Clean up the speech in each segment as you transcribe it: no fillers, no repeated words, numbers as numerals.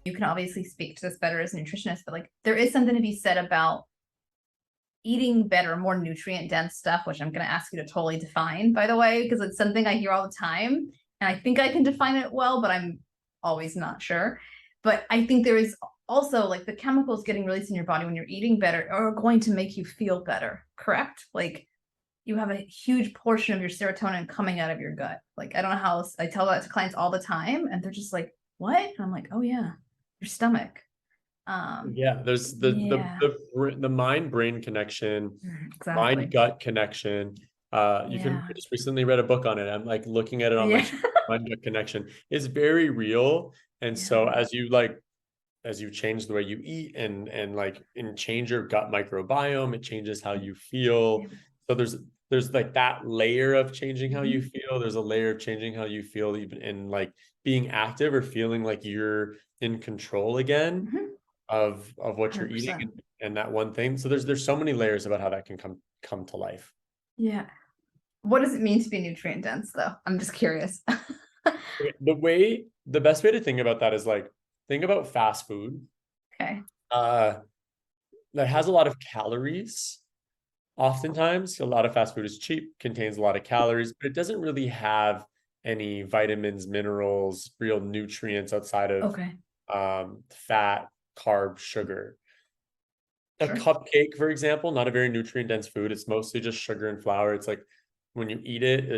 You can obviously speak to this better as a nutritionist, but like there is something to be said about eating better, more nutrient dense stuff, which I'm going to ask you to totally define, by the way, because it's something I hear all the time. And I think I can define it well, but I'm always not sure. But I think there is also like the chemicals getting released in your body when you're eating better are going to make you feel better, correct? Like you have a huge portion of your serotonin coming out of your gut. Like I don't know how else, I tell that to clients all the time, and they're just like, "What?" And I'm like, "Oh yeah, your stomach." Yeah, there's Yeah, the mind brain connection, mind exactly. gut connection. You can Yeah, I just recently read a book on it. I'm like looking at it on my yeah, screen. Mind gut connection is very real. And yeah. so as you change the way you eat and change your gut microbiome, it changes how you feel. Yeah. So there's like that layer of changing how you Mhm. feel. There's a layer of changing how you feel even in like being active or feeling like you're in control again Mhm. of what you're eating 100%. and that one thing. So there's so many layers about how that can come to life. Yeah. What does it mean to be nutrient dense, though? I'm just curious. The best way to think about that is like think about fast food. Okay. Uh that has a lot of calories. Oftentimes, a lot of fast food is cheap, contains a lot of calories, but it doesn't really have any vitamins, minerals, real nutrients outside of Okay. fat, carb, sugar. A Sure. cupcake, for example, not a very nutrient dense food. It's mostly just sugar and flour. It's like when you eat it,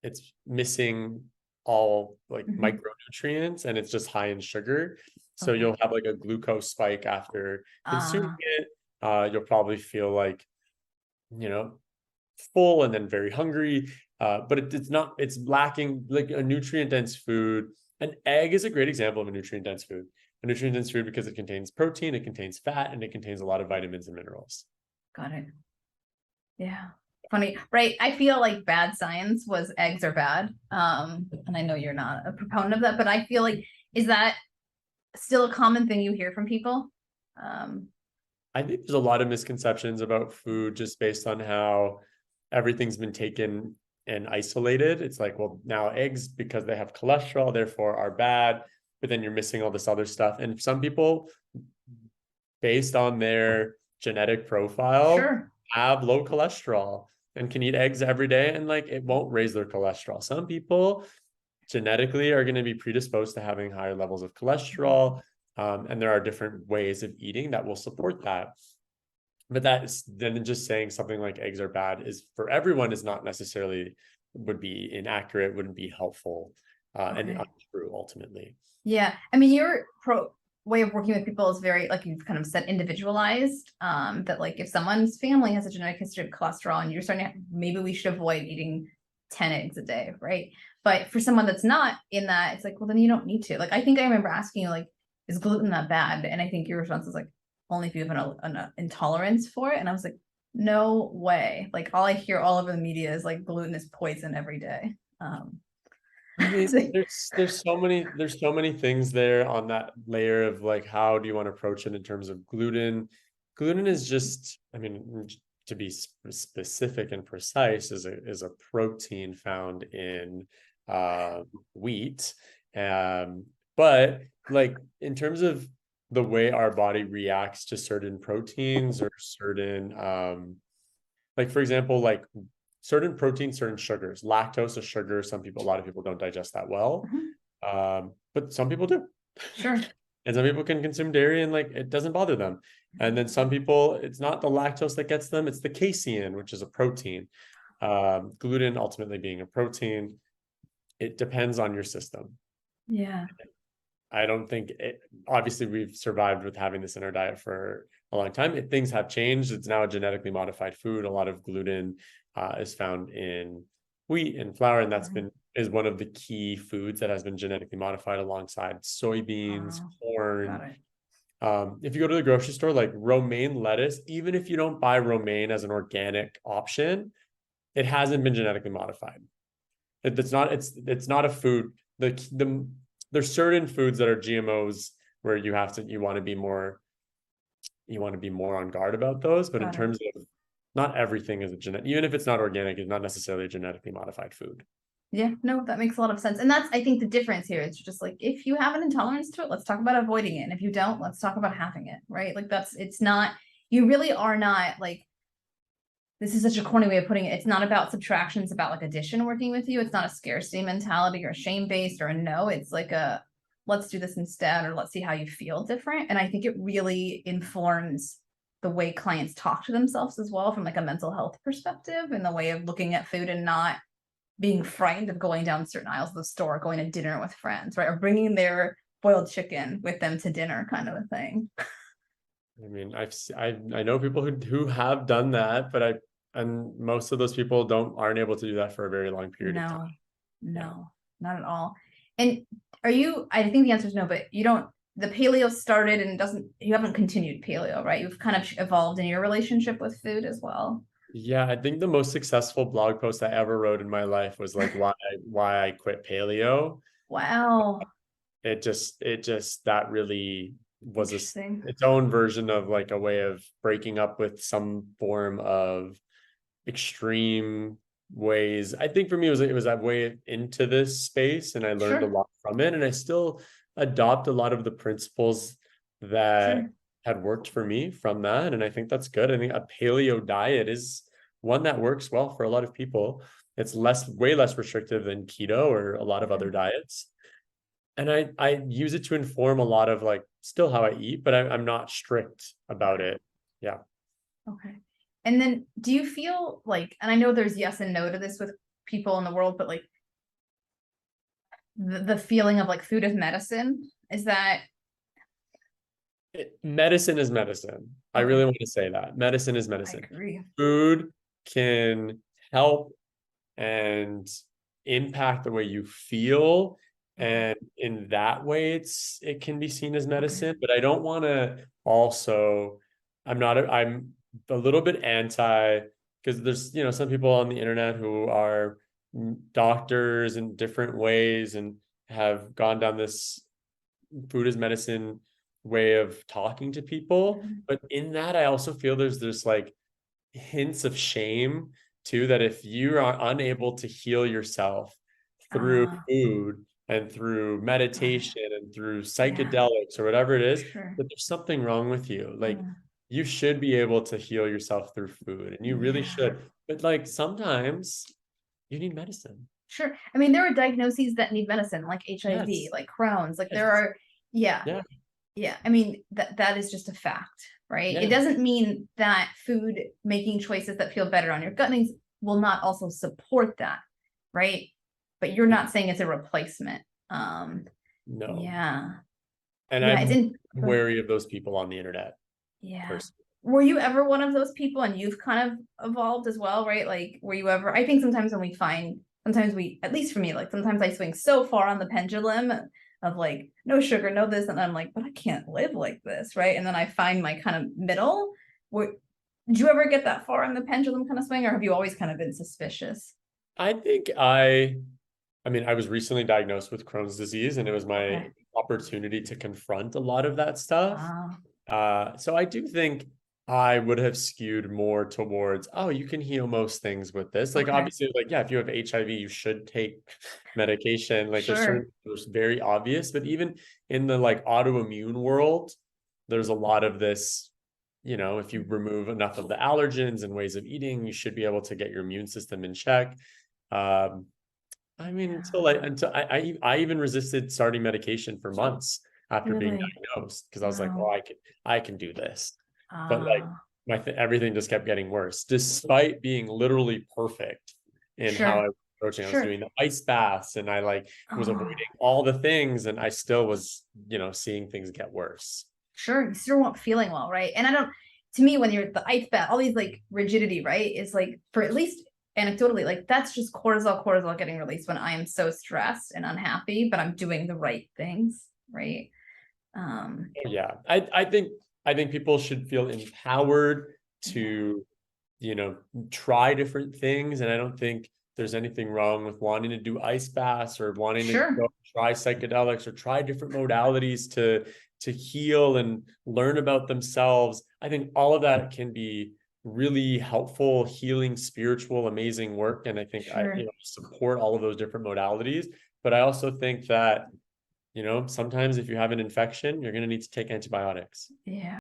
it's missing all like Mhm. micronutrients and it's just high in sugar. So Okay. you'll have like a glucose spike after consuming Uh, it. You'll probably feel like, you know, full and then very hungry. But it's not, it's lacking like a nutrient dense food. An egg is a great example of a nutrient dense food. A nutrient dense food because it contains protein, it contains fat, and it contains a lot of vitamins and minerals. got it. Yeah. Funny, right? I feel like bad science was eggs are bad. And I know you're not a proponent of that, but I feel like is that still a common thing you hear from people? Um, I think there's a lot of misconceptions about food just based on how everything's been taken and isolated. It's like, well, now eggs, because they have cholesterol, therefore are bad, but then you're missing all this other stuff. And some people, based on their genetic profile, sure. have low cholesterol and can eat eggs every day and like it won't raise their cholesterol. Some people genetically are going to be predisposed to having higher levels of cholesterol. And there are different ways of eating that will support that. But that is then just saying something like eggs are bad is for everyone is not necessarily would be inaccurate, wouldn't be helpful, and Okay. untrue ultimately. Yeah. I mean, your way of working with people is very, like you've kind of said, individualized. That like if someone's family has a genetic history of cholesterol and you're starting to, maybe we should avoid eating 10 eggs a day, right? But for someone that's not in that, it's like, well, then you don't need to. Like, I think I remember asking you, like, is gluten that bad? And I think your response was like, only if you have an intolerance for it. And I was like, no way. Like, all I hear all over the media is like gluten is poison every day. I mean, So, there's so many things there on that layer of like how do you want to approach it in terms of gluten. Gluten is just, I mean, to be specific and precise, is a protein found in uh, wheat. Um, but like in terms of the way our body reacts to certain proteins or certain like for example, like certain proteins, certain sugars. Lactose, a sugar, a lot of people don't digest that well, mhm, but some people do. sure. And some people can consume dairy and like it doesn't bother them. And then some people, it's not the lactose that gets them, it's the casein, which is a protein. Gluten ultimately being a protein. It depends on your system. Yeah. I don't think it, obviously we've survived with having this in our diet for a long time. Things have changed. It's now a genetically modified food. A lot of gluten is found in wheat and flour, and that's Mhm. been is one of the key foods that has been genetically modified alongside soybeans, Got corn. it. If you go to the grocery store, like romaine lettuce, even if you don't buy romaine as an organic option, it hasn't been genetically modified. It's not a food. The there's certain foods that are GMOs where you want to be more on guard about those. But in Got it. terms of not everything is a genetic, even if it's not organic, it's not necessarily a genetically modified food. Yeah, no, that makes a lot of sense. And that's, I think, the difference here is just like, if you have an intolerance to it, let's talk about avoiding it. And if you don't, let's talk about having it, right? Like it's not, you really are not like, this is such a corny way of putting it. It's not about subtraction. It's about like addition working with you. It's not a scarcity mentality or shame based or a no. It's like a, let's do this instead, or let's see how you feel different. And I think it really informs the way clients talk to themselves as well, from like a mental health perspective, and the way of looking at food and not being frightened of going down certain aisles of the store, going to dinner with friends, right? Or bringing their boiled chicken with them to dinner, kind of a thing. I mean, I know people who have done that, but and most of those people aren't able to do that for a very long period of time. No, Yeah. no, not at all. And are you, I think the answer is no, but you don't, the paleo started and you haven't continued paleo, right? You've kind of evolved in your relationship with food as well. Yeah, I think the most successful blog post I ever wrote in my life was like why I quit paleo. Wow. It just that really was Interesting. its own version of like a way of breaking up with some form of extreme ways. I think for me it was a way into this space, and I learned a Sure, lot from it, and I still adopt a lot of the principles that sure. had worked for me from that, and I think that's good. I think a paleo diet is one that works well for a lot of people. It's way less restrictive than keto or a lot of Okay. other diets, and I use it to inform a lot of like still how I eat, but I'm not strict about Okay. it. Yeah. Okay. And then do you feel like, and I know there's yes and no to this with people in the world, but like the feeling of like food is medicine, is that Medicine is medicine. I okay? really want to say that. Medicine is I medicine. agree. Food can help and impact the way you feel. Okay. And in that way, it can be seen as Okay. medicine, but I don't want to also, I'm a little bit anti, because there's, some people on the internet who are doctors in different ways and have gone down this food as medicine way of talking to people. Mhm. But in that, I also feel there's like hints of shame too, that if you are unable to heal yourself through Uh, food and through got it. meditation and through Yeah, psychedelics or whatever it is, sure. that there's something wrong with you. Like Mm, you should be able to heal yourself through food, and you really yeah, should. But like sometimes you need medicine. sure. I mean, there are diagnoses that need medicine, like HIV, Yes. like Crohn's, like there Yes. are, yeah, Yeah. yeah. I mean, that is just a fact, right? It Yeah. doesn't mean that food making choices that feel better on your gut needs will not also support that, right? But you're not saying it's a replacement. Um, No. yeah, And yeah, it's I'm in. wary of those people on the internet, Yeah. personally. Were you ever one of those people, and you've kind of evolved as well, right? Like, were you ever, I think sometimes when we find, sometimes we, at least for me, like sometimes I swing so far on the pendulum of like, no sugar, no this, and I'm like, but I can't live like this, right? And then I find my kind of middle. Did you ever get that far on the pendulum kind of swing, or have you always kind of been suspicious? I think I mean, I was recently diagnosed with Crohn's disease, and it was my Okay. opportunity to confront a lot of that stuff. Wow. So I do think I would have skewed more towards, oh, you can heal most things with this. Like Okay. obviously, like yeah, if you have HIV, you should take medication. Like Sure. there's very obvious, but even in the like autoimmune world, there's a lot of this, if you remove enough of the allergens and ways of eating, you should be able to get your immune system in check. Um, I mean, Yeah. until I even resisted starting medication for months after being Really? diagnosed, because I was like, oh, Wow. I can do this. But like Uh, everything just kept getting worse, despite being literally perfect in how I sure. was approaching. I was Sure. doing the ice baths and I like was Oh. avoiding all the things, and I still was, seeing things get worse. Sure, you still weren't feeling well, right? And I don't, to me, when you're the ice bath, all these like rigidity, right? Is like, for at least anecdotally, like that's just cortisol getting released when I am so stressed and unhappy, but I'm doing the right things, right? Um, Yeah, I think people should feel empowered yeah, to, try different things, and I don't think there's anything wrong with wanting to do ice baths or wanting to sure, go try psychedelics or try different modalities to heal and learn about themselves. I think all of that can be really helpful, healing, spiritual, amazing work. And I think I, Sure. you know, support all of those different modalities. But I also think that, you know, sometimes if you have an infection, you're going to need to take antibiotics. Yeah.